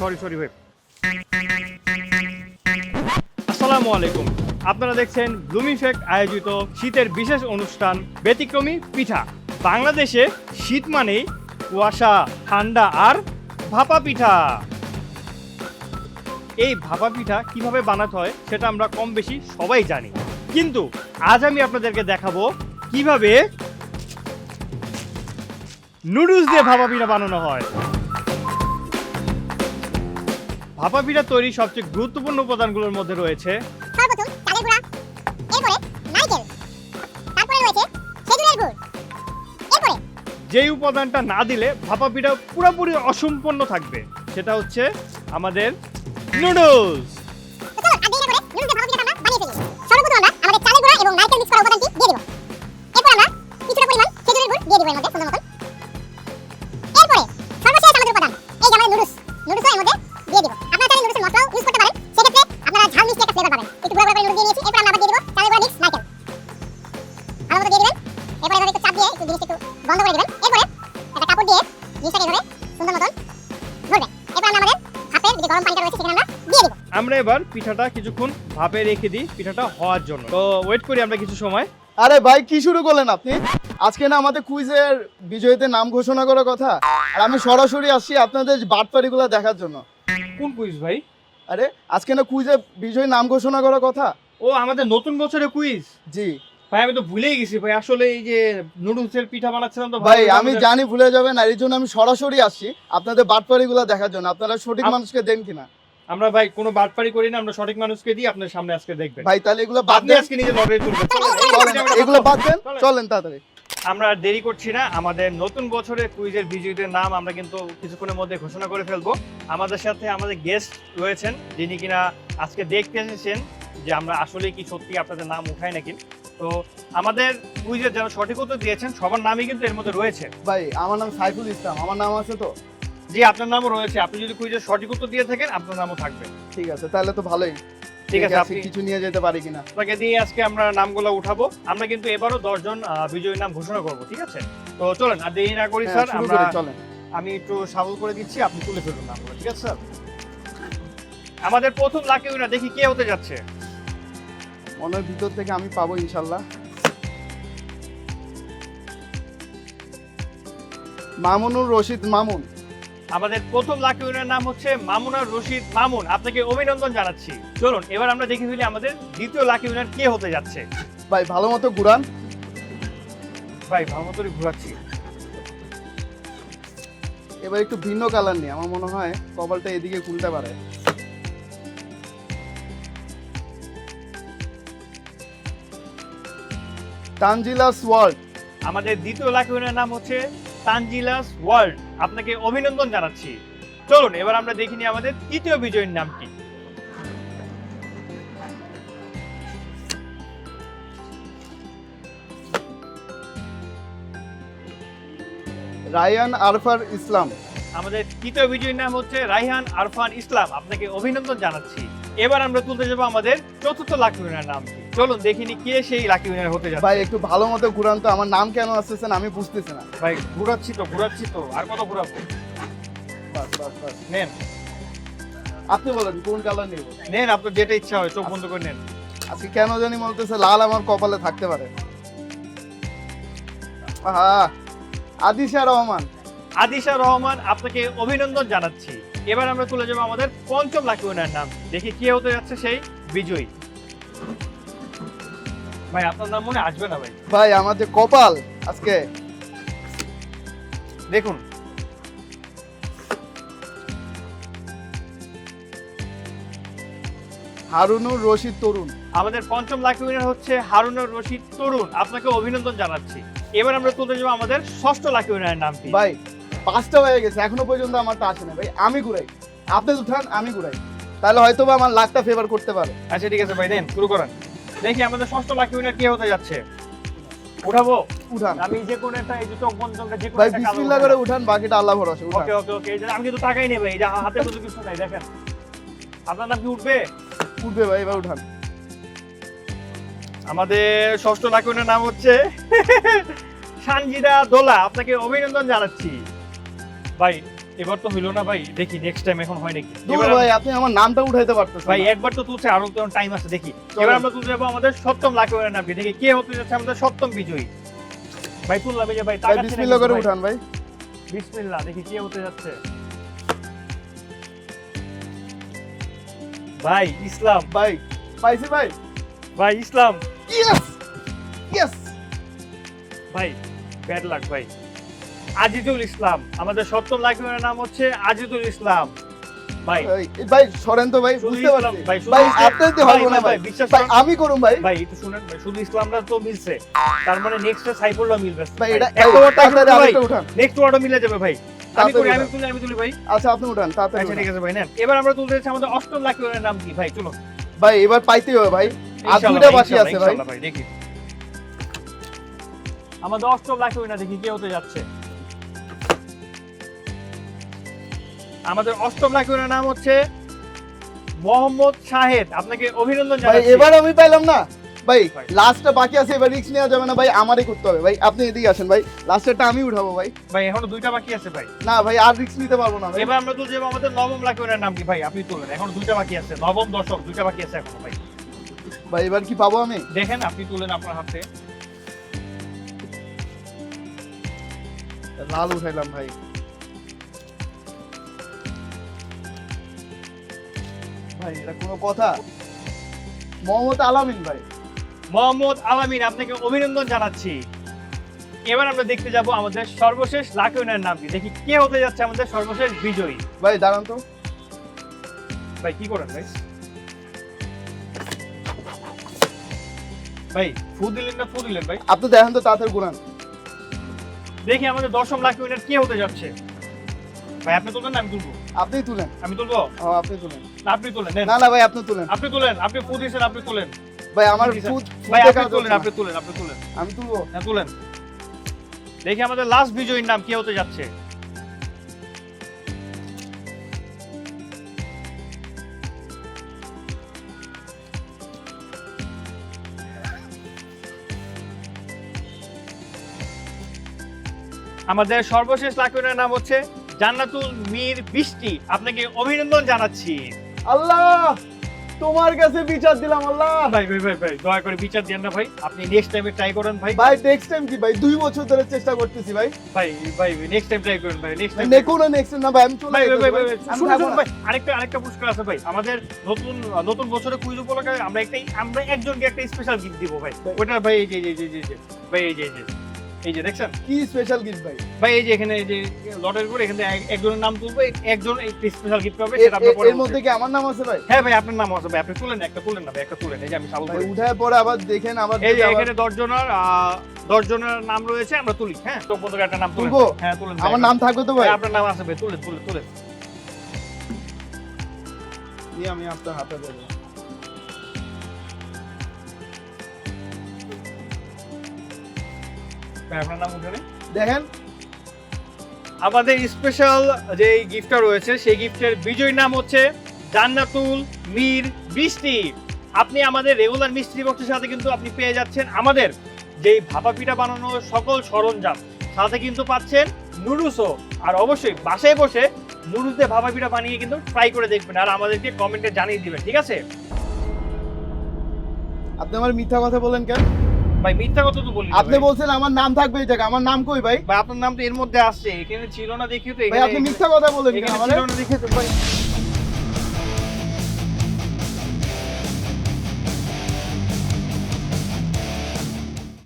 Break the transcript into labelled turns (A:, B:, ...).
A: Sorry ভাই। আসসালামু আলাইকুম, আপনারা দেখছেন ব্লুম ইফেক্ট আয়োজিত শীতের বিশেষ অনুষ্ঠান ব্যতিক্রমী পিঠা। বাংলাদেশে শীত মানেই কুয়াশা, ঠান্ডা আর ভাপা পিঠা। এই ভাপা পিঠা কিভাবে বানাতে হয় সেটা আমরা কম বেশি সবাই জানি, কিন্তু আজ আমি আপনাদেরকে দেখাবো কিভাবে নুডলস দিয়ে ভাপা পিঠা বানানো হয়। ভাপা পিঠা তৈরি সবচেয়ে গুরুত্বপূর্ণ উপাদানগুলোর মধ্যে রয়েছে
B: সর্বপ্রথম চালের গুঁড়া, এরপরে নারকেল, তারপরে রয়েছে খেজুরের গুড়, এরপরে
A: যেই উপাদানটা না দিলে ভাপা পিঠা পুরোপুরি অসম্পূর্ণ থাকবে, সেটা হচ্ছে আমাদের নুডলস।
B: তো চলো আর দেরি না করে নুডলসের ভাপা পিঠাটা আমরা বানিয়ে ফেলি। সর্বপ্রথম আমরা আমাদের চালের গুঁড়া এবং নারকেল মিক্স করা উপাদানটি দিয়ে দেব। এরপর আমরা কিছুটা পরিমাণ খেজুরের গুড় দিয়ে দেব এর মধ্যে সুন্দর মতন। এরপরে সর্বশেষ আমাদের উপাদান এই যে আমাদের নুডলসও এর মধ্যে দিয়ে দেব। আপনারা চাইলে নুডলসের মশলাও ইউজ করতে পারেন, সেক্ষেত্রে আপনারা ঝাল মিষ্টি একটা ফ্লেভার পাবেন। একটু গুঁড়া করে নুডলস দিয়ে নিয়েছি, এরপর আমরা আবার দিয়ে দেব চালের গুঁড়া মিক্স নারকেল। ভালো মতো দিয়ে দিবেন। এরপর এভাবে একটু চাপ দিয়ে একটু জিনিসটা একটু বন্ধ করে দিবেন। এরপরে একটা কাপড় দিয়ে জিনিসটাকে এভাবে সুন্দর মতন ধরবেন। এরপর আমরা আমাদের ভাপের যে গরম পানিটা রয়েছে সেখানে আমরা দিয়ে দেব।
A: আমরা এবার পিঠাটা কিছুক্ষণ ভাপে রেখে দিই পিঠাটা হওয়ার জন্য। তো ওয়েট করি আমরা কিছু সময়।
C: আরে ভাই কি শুরু করলেন আপনি? আজকে না আমাদের কুইজের বিজয়ীদের নাম ঘোষণা করার কথা, আর আমি সরাসরি আসছি আপনাদের বাটপাড়িগুলো দেখার জন্য।
A: কোন কুইজ ভাই?
C: আরে আজকে না কুইজের বিজয়ী নাম ঘোষণা করার কথা।
A: ও, আমাদের নতুন বছরের কুইজ।
C: জি
A: ভাই আমি তো ভুলেই গেছি ভাই, আসলে এই যে নুডলসের পিঠা বানাচ্ছিলাম তো
C: ভাই, আমি জানি ভুলে যাবেন, আর এই জন্য আমি সরাসরি আসছি আপনাদের বাটপাড়িগুলো দেখার জন্য। আপনারা সঠিক মানুষকে দেন কিনা?
A: আমরা ভাই কোনো বাটপারি করি না, আমরা সঠিক মানুষকে দিই, আপনার সামনে আজকে দেখবেন।
C: ভাই তাহলে এগুলো বাদ
A: আপনি
C: দেন,
A: আজকে নিজে লটারি তুলবেন।
C: এগুলো বাদ দেন, চলেন তাড়াতাড়ি।
A: আমরা আর দেরি করছি না, আমাদের নতুন বছরের কুইজের বিজয়ীদের নাম আমরা কিন্তু কিছুক্ষণের মধ্যে ঘোষণা করে ফেলবো। আমাদের সাথে আমাদের গেস্ট রয়েছেন, যিনি কিনা আজকে দেখতে এসেছেন যে আমরা আসলে কি সত্যি আপনাদের নাম উঠাই নাকি। তো আমাদের কুইজের যারা সঠিক উত্তর দিয়েছেন সবার নামই কিন্তু এর মধ্যে রয়েছে।
C: ভাই আমার নাম সাইফুল ইসলাম, আমার নাম আছে তো?
A: জি, আপনার নামও রয়েছে। আপনি যদি কুইজের সঠিক উত্তর দিয়ে থাকেন আপনার নামও থাকবে।
C: ঠিক আছে, তাহলে তো ভালোই।
A: ঠিক আছে,
C: আপনি কিছু নিয়ে যেতে পারি কিনা?
A: আপনাকে দিয়ে আজকে আমরা নামগুলো উঠাবো। আমরা কিন্তু এবারও 10 জন বিজয়ীর নাম ঘোষণা করবো, ঠিক আছে? তো চলেন আর দেরি না করি
C: হ্যাঁ,
A: স্যার,
C: শুরু
A: আমরা
C: করি, চলেন।
A: আমি একটু শাবল করে দিচ্ছি, আপনি তুলে ফেলুন নামগুলো, ঠিক আছে স্যার? আমাদের প্রথম লাকি উইনার দেখি কে হতে যাচ্ছে।
C: মনের ভিতর থেকে আমি পাবো ইনশাল্লাহ। মামুনুর রশিদ মামুন।
A: আমাদের প্রথম লাকি উইনার নাম হচ্ছে মামুনার রশিদ মামুন, আপনাকে অভিনন্দন জানাচ্ছি। চলুন এবার আমরা দেখে ফেলি আমাদের দ্বিতীয় লাকি উইনার কে হতে যাচ্ছে।
C: ভাই ভালো মতো ঘুরান।
A: ভাই ভালো মতোই ঘোরাচ্ছি।
C: এবার একটু ভিন্ন কালার নিয়ে, আমার মনে হয় কপালটা এদিকে খুলতে পারে। তানজিলাস ওয়ার্ল্ড।
A: আমাদের দ্বিতীয় লাকি উইনার নাম হচ্ছে তানজিলাস ওয়ার্ল্ড, আপনাকে অভিনন্দন জানাচ্ছি। চলুন এবার আমরা দেখিনি আমাদের তৃতীয় বিজয়ীর নাম কি।
C: রায়ান আরফার ইসলাম।
A: আমাদের তৃতীয় বিজয়ীর নাম হচ্ছে রাইহান আরফান ইসলাম, আপনাকে অভিনন্দন জানাচ্ছি। এবার আমরা তুলতে যাবো আমাদের চতুর্থ লাকি উইনার নাম কি। চলুন দেখিনি কে সেই লাকি উইনার হতে যাচ্ছে।
C: ভাই একটু ভালো মতো ঘুরান তো, আমার নাম কেন আসতেছে না আমি বুঝতেছি না।
A: ভাই ঘুরাচ্ছি তো আর কত ঘুরাবো।
C: বাস বাস বাস,
A: নেন
C: আপনি বলেন কোন কালার নিব?
A: নেন, আপনার যেটা ইচ্ছা হয়, চোখ বন্ধ করে নেন।
C: আজকে কেন জানি বলতেছে লাল আমার কপালে থাকতে পারে। আহা, আদিশা রহমান।
A: আদিশা রহমান, আপনাকে অভিনন্দন জানাচ্ছি। এবার আমরা তুলে যাবো আমাদের পঞ্চম লাকি উইনার নাম, দেখি কে হতে যাচ্ছে সেই বিজয়ী। ভাই আপনার নাম মনে আসবে না ভাই।
C: ভাই আমার যে কপাল আজকে
A: দেখুন
C: হারুনুর রশিদ তরুণ।
A: আমাদের পঞ্চম লাকি উইনার হচ্ছে হারুনুর রশিদ তরুণ, আপনাকে অভিনন্দন জানাচ্ছি। এবার আমরা তুলতে যাবো আমাদের ষষ্ঠ লাকি উইনারের নাম কি।
C: ভাই 5টা হয়ে গেছে, এখনো পর্যন্ত আমারটা আসে না। ভাই আমি ঘুরাই, আপনি উঠান আমি ঘুরাই, তাহলে হয়তো বা আমার লাখটা ফেভার করতে পারে।
A: আচ্ছা ঠিক আছে ভাই, দেন শুরু করেন। দেখি আমাদের ষষ্ঠ লাকি উইনার কে হতে যাচ্ছে। উঠাবো?
C: উঠান
A: আমি যে কোনো একটা, এই যে চোখ বন্ধ করে যে কোনো
C: ভাই,
A: একটা
C: বিসমিল্লাহ করে উঠান, বাকিটা আল্লাহ ভরসা। উঠান।
A: ওকে ওকে ওকে, আমি কিন্তু টাকাই নেই ভাই, এই যে হাতে কিছু কিছু নাই, দেখেন। আপনার নাম কি উঠবে?
C: উঠবে ভাই, এবার উঠান।
A: আমাদের ষষ্ঠ লাকি উইনার নাম হচ্ছে সানজিদা দোলা, আপনাকে অভিনন্দন জানাচ্ছি। ভাই এবার তো হইলো না ভাই, দেখি নেক্সট টাইম এখন হয় নাকি।
C: দূর
A: এবার
C: ভাই, আপনি আমার নামটা উঠাইতে পারতেছেন
A: ভাই
C: না।
A: একবার তো তুলছে, আরো তো টাইম আছে, দেখি
C: চলেন।
A: এবার আমরা তুলতে যাবো আমাদের সপ্তম লাকি উইনার নামটি, দেখি কে হতে যাচ্ছে আমাদের সপ্তম বিজয়ী। ভাই তুললাম, এই যে ভাই
C: ভাই
A: তাকাচ্ছি না
C: বিসমিল্লাহ
A: কিন্তু
C: করে
A: ভাই।
C: উঠান ভাই।
A: বিসমিল্লাহ, দেখি কে হতে যাচ্ছে। ভাই ইসলাম,
C: ভাই পাইছি ভাই।
A: ভাই ইসলাম,
C: ইয়েস ইয়েস।
A: ভাই ব্যাড লাক ভাই। আজিজুল ইসলাম, আমাদের সপ্তম লাকি উইনার নাম হচ্ছে আজিজুল ইসলাম। ভাই
C: ভাই সরেন তো ভাই,
A: শুধু
C: বুঝতে
A: ইসলাম,
C: পারছি
A: ভাই, শুধু
C: ভাই
A: ইসলাম।
C: আপনাদের
A: ভাই,
C: হবে না
A: ভাই,
C: ভাই,
A: বিশ্বাস
C: ভাই
A: করুন।
C: আমি করুন ভাই।
A: ভাই একটু শুনেন ভাই, শুধু ইসলামরা তো মিলছে, তার মানে নেক্সট সাইফুল্লাহ মিলবে
C: ভাই এটা
A: একটা ওয়ার্ড
C: তাড়াতাড়ি আরেকটা উঠান।
A: নেক্সট ওয়ার্ডও মিলে যাবে ভাই। আমি করি,
C: তাড়াতাড়ি
A: আমি তুলি ভাই।
C: আচ্ছা আপনি উঠান তাড়াতাড়ি
A: আচ্ছা
C: উঠান।
A: ঠিক আছে ভাই, নেন। এবার আমরা তুলতে যাচ্ছি আমাদের অষ্টম লাকি উইনার নাম কি ভাই, চলো।
C: ভাই এবার পাইতেই হবে ভাই, আর
A: ইনশাআল্লাহ
C: দুইটা
A: ভাই,
C: বাকি আছে ভাই।
A: ইনশাআল্লাহ ভাই, দেখি আমাদের অষ্টম লাকি উইনার দেখি কে হতে যাচ্ছে। আমাদের অষ্টম লাকি উইনার নাম হচ্ছে মোহাম্মদ শাহেদ, আপনাকে অভিনন্দন
C: ভাই
A: জানাচ্ছি।
C: এবার আমি পাইলাম না ভাই,
A: ভাই।
C: লাস্টটা বাকি আছে, এবার রিস্ক নেওয়া যাবে না ভাই, আমারই করতে হবে ভাই। আপনি এদিকে আসেন ভাই, লাস্টেরটা আমি উঠাবো ভাই।
A: ভাই এখনো দুইটা বাকি আছে ভাই।
C: না ভাই আর রিস্ক নিতে পারবো না ভাই।
A: এবার আমরা তুলতে যাবো আমাদের নবম লাকি উইনার নাম কি ভাই, আপনি তুলেন। এখন দুইটা বাকি আছে, নবম দশম দুইটা বাকি আছে এখনো ভাই।
C: ভাই এবার কি পাবো আমি?
A: দেখেন আপনি তুলেন আপনার হাতে।
C: লাল উঠাইলাম ভাই। ভাই এটা কোনো কথা? মোহাম্মদ আলামিন ভাই।
A: মোহাম্মদ আলামিন, আপনাকে অভিনন্দন জানাচ্ছি। এবার আমরা দেখতে যাব আমাদের সর্বশেষ লাকি উইনার নাম কি, দেখি কে হতে যাচ্ছে আমাদের সর্বশেষ বিজয়ী।
C: ভাই দাঁড়ান তো।
A: ভাই কি করেন ভাই? ভাই ফু দিলেন না ফু দিলেন ভাই?
C: আপনি দেখেন তো তাড়াতাড়ি গুনান।
A: দেখি আমাদের দশম লাকি উইনার কে হতে যাচ্ছে। ভাই আপনি তুলবেন না আমি তুলবো?
C: আপনি তুলেন।
A: আমি তুলবো
C: আপনি তুলেন।
A: না আপনি তুলেন? নেন।
C: না না ভাই আপনি তুলেন।
A: আপনি তুলেন, আপনি ফু দিয়েছেন, আপনি তুলেন।
C: ভাই আমার
A: দিছেন।
C: ফুট
A: ভাই
C: ফুটে
A: আপনি
C: কাজ
A: তুলেন,
C: হচ্ছে না।
A: আপনি তুলেন, আপনি তুলেন।
C: আমি তুলবো।
A: হ্যাঁ তুলেন। দেখি আমাদের লাস্ট বিজয়ীর নাম কে হতে যাচ্ছে। আমাদের সর্বশেষ লাকি উইনার নাম হচ্ছে জান্নাতুল মীর বৃষ্টি, আপনাকে অভিনন্দন জানাচ্ছি।
C: আল্লাহ তোমার কাছে বিচার দিলাম আল্লাহ।
A: ভাই ভাই ভাই ভাই দয়া করে বিচার দেন না ভাই, আপনি নেক্সট টাইমে ট্রাই করেন ভাই।
C: ভাই নেক্সট টাইম কি ভাই, 2 বছর ধরে চেষ্টা করতেছি ভাই।
A: ভাই ভাই নেক্সট টাইম ট্রাই করেন ভাই, নেক্সট টাইম।
C: নেকুন নেক্সট না ভাই, আমি চলে
A: ভাই ভাই
C: যেতেছি
A: ভাই
C: ভাই।
A: ভাই
C: আমি
A: শুনুন
C: থাকবো
A: শুনুন
C: না।
A: ভাই, আরেকটা পুরস্কার আছে ভাই। আমাদের নতুন বছরের কুইজ উপলক্ষে আমরা একজনকে একটা স্পেশাল গিফট দিব ভাই।
C: ভাই।
A: ওটা ভাই এই যে ভাই এই যে দেখছেন
C: কি স্পেশাল গিফট ভাই?
A: ভাই, এই যে এখানে এই যে লটের করে এখানে একজনের নাম তুলবো, একজন একটা স্পেশাল গিফট পাবে, সেটা আপনার পরে
C: এর মধ্যে কি আমার নাম আছে ভাই?
A: হ্যাঁ ভাই আপনার নাম আছে ভাই, আপনি তুলেন, একটা তুলেন না ভাই, একটা তুলেন। এই যে আমি সাবল
C: ভাই
A: করি।
C: উঠায় পরে আবার দেখেন আবার
A: এই যে
C: আবার-
A: এখানে 10 জনের নাম রয়েছে, আমরা তুলি। হ্যাঁ তো বন্ধুরা একটা নাম তুলবো।
C: তুলবো?
A: হ্যাঁ তুলেন ভাই,
C: আমার নাম থাকবে তো ভাই?
A: হ্যাঁ, আপনার নাম আছে ভাই, তুলেন।
C: নিয়ে আমি আপনার হাতে দেবো।
A: ভাই আপনার নাম উঠে
C: দেখেন
A: আমাদের স্পেশাল যে গিফটটা রয়েছে সেই গিফটের বিজয়ীর নাম হচ্ছে জান্নাতুল মীর বৃষ্টি। আপনি আমাদের রেগুলার মিস্ত্রি বক্সের সাথে কিন্তু আপনি পেয়ে যাচ্ছেন আমাদের যেই ভাপা পিঠা বানানোর সকল সরঞ্জাম, সাথে কিন্তু পাচ্ছেন নুডলসও। আর অবশ্যই বাসায় বসে নুডলস দিয়ে ভাপা পিঠা বানিয়ে কিন্তু ট্রাই করে দেখবেন, আর আমাদেরকে কমেন্টে জানিয়ে দিবেন, ঠিক আছে?
C: আপনি আমার মিথ্যা কথা বলেন কেন?
A: ভাই মিথ্যা কথা তো বলি
C: আপনি বলছেন আমার নাম থাকবে এই জায়গায়, আমার নাম কই ভাই?
A: ভাই আপনার নাম তো এর মধ্যে আসছে, এখানে ছিল না দেখি তো।
C: ভাই আপনি মিথ্যা কথা বলেন কেন
A: এখানে
C: আমারে?
A: ছিল না দেখি তো ভাই।